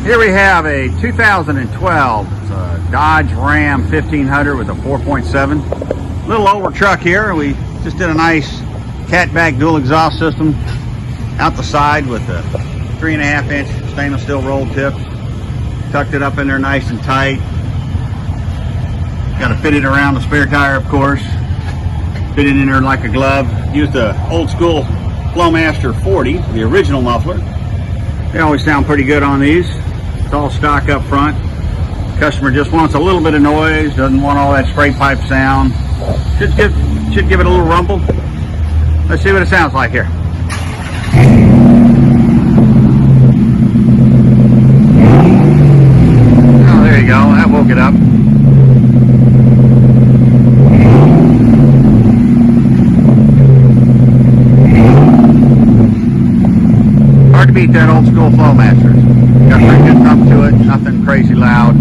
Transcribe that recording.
Here we have a 2012 Dodge Ram 1500 with a 4.7. Little older truck here. We just did a nice catback dual exhaust system out the side with a 3.5-inch stainless steel roll tip. Tucked it up in there nice and tight. Got to fit it around the spare tire, of course. Fit it in there like a glove. Used the old school Flowmaster 40, the original muffler. They always sound pretty good on these. It's all stock up front. Customer just wants a little bit of noise, doesn't want all that spray pipe sound. Should give it a little rumble. Let's see what it sounds like here. Oh, there you go. That woke it up. Hard to beat that old school Flowmaster. Got a pretty good thump to it, nothing crazy loud.